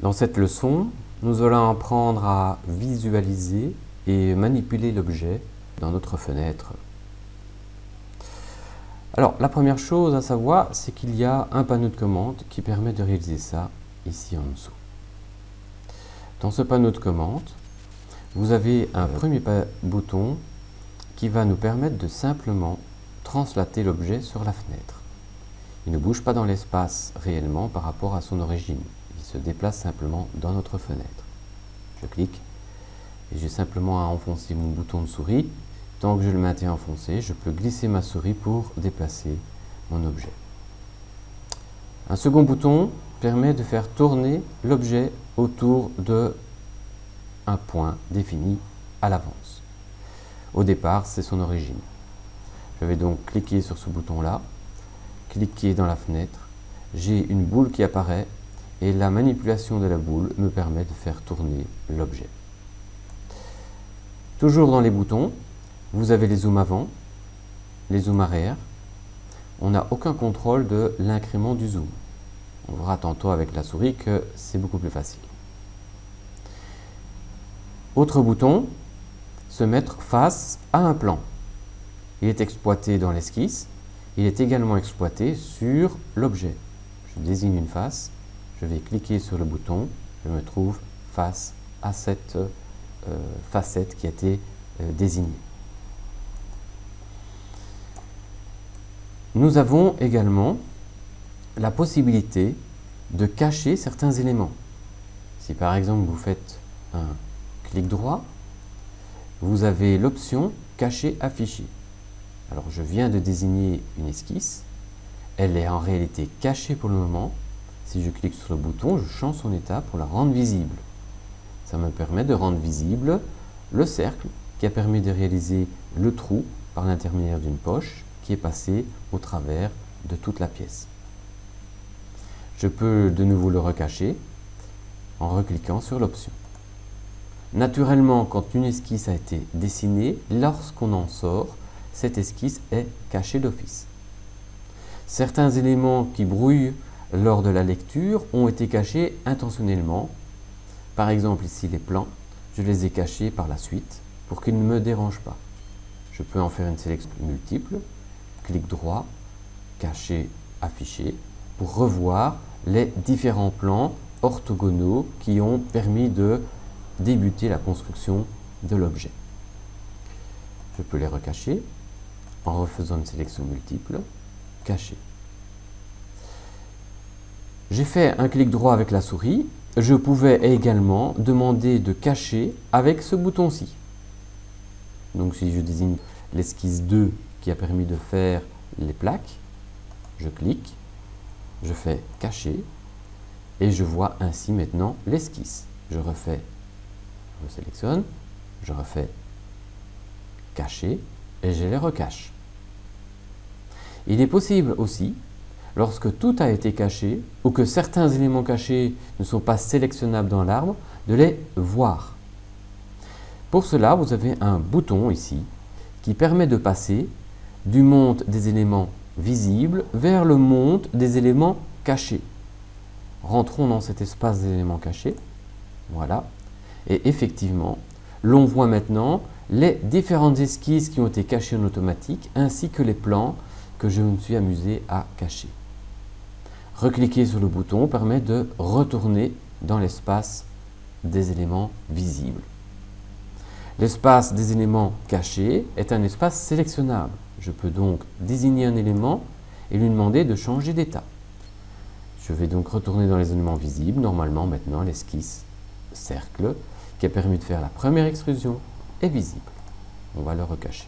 Dans cette leçon, nous allons apprendre à visualiser et manipuler l'objet dans notre fenêtre. Alors, la première chose à savoir, c'est qu'il y a un panneau de commande qui permet de réaliser ça ici en dessous. Dans ce panneau de commande, vous avez un premier bouton qui va nous permettre de simplement translater l'objet sur la fenêtre. Il ne bouge pas dans l'espace réellement par rapport à son origine. Il se déplace simplement dans notre fenêtre. Je clique et j'ai simplement à enfoncer mon bouton de souris. Tant que je le maintiens enfoncé, je peux glisser ma souris pour déplacer mon objet. Un second bouton permet de faire tourner l'objet autour de un point défini à l'avance. Au départ, c'est son origine. Je vais donc cliquer sur ce bouton-là, cliquer dans la fenêtre, j'ai une boule qui apparaît et la manipulation de la boule me permet de faire tourner l'objet. Toujours dans les boutons, vous avez les zooms avant, les zooms arrière. On n'a aucun contrôle de l'incrément du zoom. On verra tantôt avec la souris que c'est beaucoup plus facile. Autre bouton, se mettre face à un plan. Il est exploité dans l'esquisse, il est également exploité sur l'objet. Je désigne une face, je vais cliquer sur le bouton, je me trouve face à cette facette qui a été désignée. Nous avons également la possibilité de cacher certains éléments. Si par exemple vous faites un clic droit, vous avez l'option cacher afficher. Alors je viens de désigner une esquisse, elle est en réalité cachée pour le moment. Si je clique sur le bouton, je change son état pour la rendre visible. Ça me permet de rendre visible le cercle qui a permis de réaliser le trou par l'intermédiaire d'une poche qui est passée au travers de toute la pièce. Je peux de nouveau le recacher en recliquant sur l'option. Naturellement, quand une esquisse a été dessinée, lorsqu'on en sort, cette esquisse est cachée d'office. Certains éléments qui brouillent lors de la lecture ont été cachés intentionnellement. Par exemple ici les plans, je les ai cachés par la suite pour qu'ils ne me dérangent pas. Je peux en faire une sélection multiple, clic droit, cacher, afficher, pour revoir les différents plans orthogonaux qui ont permis de débuter la construction de l'objet. Je peux les recacher en refaisant une sélection multiple, cacher. J'ai fait un clic droit avec la souris. Je pouvais également demander de cacher avec ce bouton-ci. Donc si je désigne l'esquisse 2 qui a permis de faire les plaques, je clique, je fais cacher et je vois ainsi maintenant l'esquisse. Je refais, je sélectionne, je refais cacher et je les recache. Il est possible aussi, lorsque tout a été caché ou que certains éléments cachés ne sont pas sélectionnables dans l'arbre, de les voir. Pour cela, vous avez un bouton ici qui permet de passer du monde des éléments visibles vers le monde des éléments cachés. Rentrons dans cet espace des éléments cachés. Voilà. Et effectivement, l'on voit maintenant les différentes esquisses qui ont été cachées en automatique ainsi que les plans que je me suis amusé à cacher. Recliquer sur le bouton permet de retourner dans l'espace des éléments visibles. L'espace des éléments cachés est un espace sélectionnable. Je peux donc désigner un élément et lui demander de changer d'état. Je vais donc retourner dans les éléments visibles. Normalement, maintenant, l'esquisse cercle qui a permis de faire la première extrusion est visible. On va le recacher.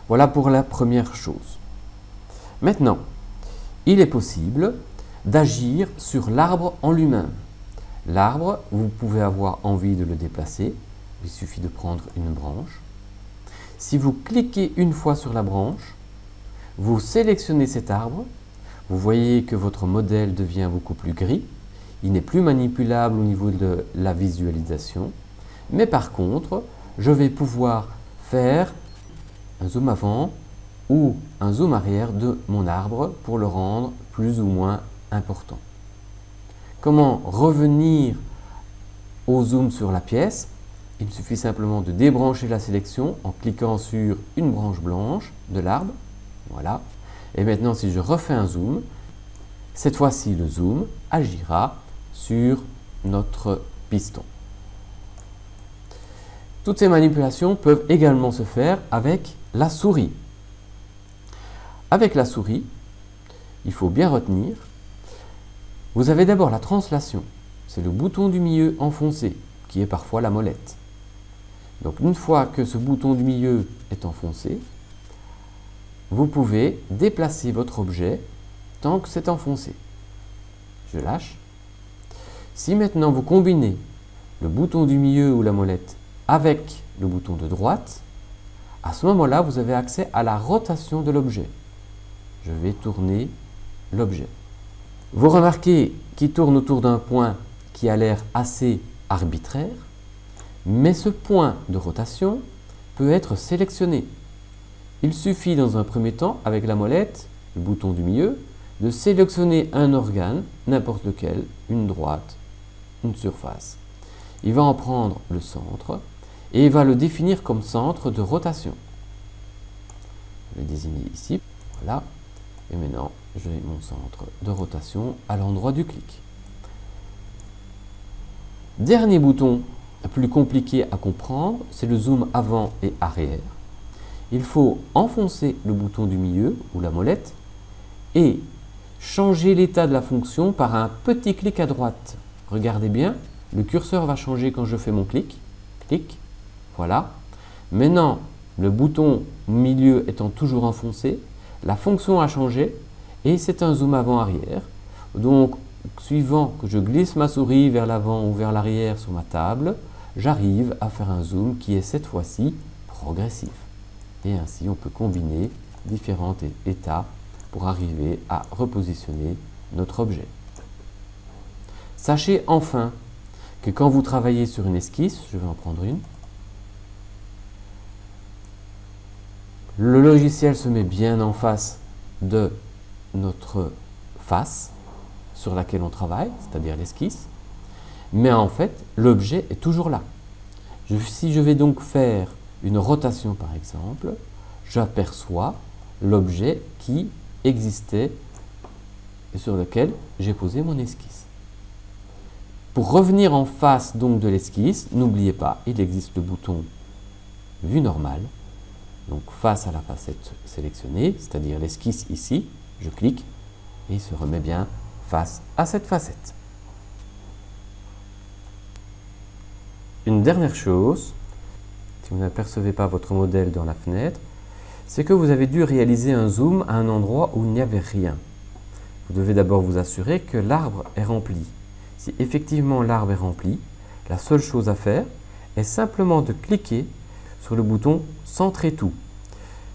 Voilà pour la première chose. Maintenant, il est possible d'agir sur l'arbre en lui-même. L'arbre, vous pouvez avoir envie de le déplacer. Il suffit de prendre une branche. Si vous cliquez une fois sur la branche, vous sélectionnez cet arbre. Vous voyez que votre modèle devient beaucoup plus gris. Il n'est plus manipulable au niveau de la visualisation. Mais par contre, je vais pouvoir faire un zoom avant ou un zoom arrière de mon arbre pour le rendre plus ou moins important. Comment revenir au zoom sur la pièce? Il suffit simplement de débrancher la sélection en cliquant sur une branche blanche de l'arbre. Voilà. Et maintenant, si je refais un zoom, cette fois-ci, le zoom agira sur notre piston. Toutes ces manipulations peuvent également se faire avec la souris. Avec la souris, il faut bien retenir, vous avez d'abord la translation. C'est le bouton du milieu enfoncé, qui est parfois la molette. Donc une fois que ce bouton du milieu est enfoncé, vous pouvez déplacer votre objet tant que c'est enfoncé. Je lâche. Si maintenant vous combinez le bouton du milieu ou la molette avec le bouton de droite, à ce moment-là, vous avez accès à la rotation de l'objet. Je vais tourner l'objet. Vous remarquez qu'il tourne autour d'un point qui a l'air assez arbitraire, mais ce point de rotation peut être sélectionné. Il suffit dans un premier temps, avec la molette, le bouton du milieu, de sélectionner un organe, n'importe lequel, une droite, une surface. Il va en prendre le centre et il va le définir comme centre de rotation. Je vais le désigner ici, voilà. Et maintenant, j'ai mon centre de rotation à l'endroit du clic. Dernier bouton plus compliqué à comprendre, c'est le zoom avant et arrière. Il faut enfoncer le bouton du milieu ou la molette et changer l'état de la fonction par un petit clic à droite. Regardez bien, le curseur va changer quand je fais mon clic. Clic, voilà. Maintenant, le bouton milieu étant toujours enfoncé, la fonction a changé et c'est un zoom avant-arrière. Donc, suivant que je glisse ma souris vers l'avant ou vers l'arrière sur ma table, j'arrive à faire un zoom qui est cette fois-ci progressif. Et ainsi, on peut combiner différents états pour arriver à repositionner notre objet. Sachez enfin que quand vous travaillez sur une esquisse, je vais en prendre une, le logiciel se met bien en face de notre face sur laquelle on travaille, c'est-à-dire l'esquisse, mais en fait, l'objet est toujours là. Si je vais donc faire une rotation par exemple, j'aperçois l'objet qui existait et sur lequel j'ai posé mon esquisse. Pour revenir en face donc de l'esquisse, n'oubliez pas, il existe le bouton vue normale, donc face à la facette sélectionnée, c'est-à-dire l'esquisse ici, je clique et il se remet bien face à cette facette. Une dernière chose, si vous n'apercevez pas votre modèle dans la fenêtre, c'est que vous avez dû réaliser un zoom à un endroit où il n'y avait rien. Vous devez d'abord vous assurer que l'arbre est rempli. Si effectivement l'arbre est rempli, la seule chose à faire est simplement de cliquer sur le bouton « Centrer tout ».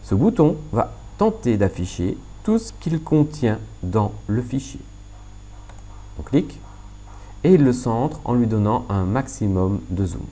Ce bouton va tenter d'afficher tout ce qu'il contient dans le fichier. On clique et il le centre en lui donnant un maximum de zoom.